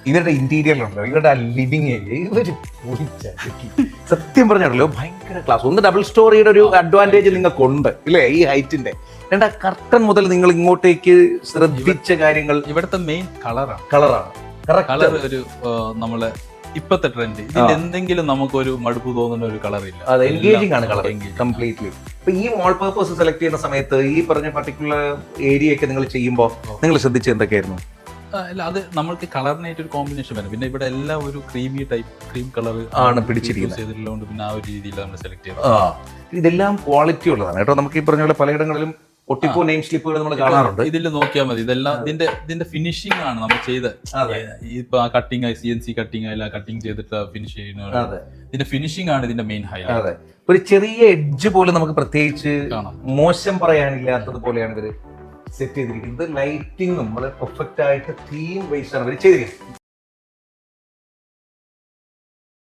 ഇവരുടെ ഇന്റീരിയറിലുണ്ടല്ലോ, ഇവരുടെ living area, ഇവര് സത്യം പറഞ്ഞാണല്ലോ ഭയങ്കര ക്ലാസ്. ഒന്ന് ഡബിൾ സ്റ്റോറിയുടെ ഒരു അഡ്വാൻറ്റേജ് നിങ്ങൾക്കുണ്ട് ഇല്ലേ ഈ ഹൈറ്റിന്റെ. രണ്ടാ കർട്ടൻ മുതൽ നിങ്ങൾ ഇങ്ങോട്ടേക്ക് ശ്രദ്ധിച്ച കാര്യങ്ങൾ. ഇവിടുത്തെ മെയിൻ കളറാണ്. കളർ ഒരു നമ്മള് ഇപ്പത്തെ ട്രെൻഡ്, ഇതിൽ എന്തെങ്കിലും നമുക്കൊരു മടുപ്പ് തോന്നുന്ന ഒരു കളർ ഇല്ല. അതെ, എൻഗേജിംഗ് ആണ് കളർ കംപ്ലീറ്റ്ലി. ഇപ്പൊ ഈ വാൾ പേപ്പേഴ്സ് സെലക്ട് ചെയ്യുന്ന സമയത്ത് ഈ പറഞ്ഞ പർട്ടിക്കുലർ ഏരിയ ഒക്കെ നിങ്ങൾ ചെയ്യുമ്പോൾ നിങ്ങൾ ശ്രദ്ധിച്ച എന്തൊക്കെയായിരുന്നു? അല്ല, അത് നമ്മൾക്ക് കളറിനായിട്ട് ഒരു കോമ്പിനേഷൻ വരും. പിന്നെ ഇവിടെ എല്ലാം ഒരു ക്രീം കളർ ആണ് പിടിച്ചിരിക്കുന്നത് ചെയ്തിട്ടുള്ളതുകൊണ്ട് പിന്നെ ആ ഒരു രീതിയിൽ നമ്മൾ സെലക്ട് ചെയ്തത്. ഇതെല്ലാം ക്വാളിറ്റി ഉള്ളതാണ് കേട്ടോ. നമുക്ക് ഈ പറഞ്ഞ പോലെ പലയിടങ്ങളിലും ഒട്ടിപ്പോ നെയിം സ്ലിപ്പുകൾ നമ്മൾ കാണാറുണ്ട്. ഇതിൽ നോക്കിയാൽ മതി, ഇതെല്ലാം ഇതിന്റെ ഫിനിഷിംഗ് ആണ് നമ്മൾ ചെയ്ത്. ഇപ്പൊ ആ കട്ടിങ് CNC കട്ടിങ് അല്ല, കട്ടിങ് ചെയ്തിട്ട് ഫിനിഷ് ചെയ്യുന്നത്, ഇതിന്റെ ഫിനിഷിംഗ് ആണ് ഇതിന്റെ മെയിൻ ഹൈലൈറ്റ്. ഒരു ചെറിയ എഡ്ജ് പോലും നമുക്ക് പ്രത്യേകിച്ച് മോശം പറയാനില്ലാത്തത് പോലെയാണ് ഇവര് സെറ്റ് ചെയ്തിരിക്കുന്നത്. ലൈറ്റിംഗും വളരെ പെർഫെക്റ്റ് ആയിട്ട് തീം വൈസ് ആണ് ഇവർ ചെയ്തിരിക്കുന്നത്.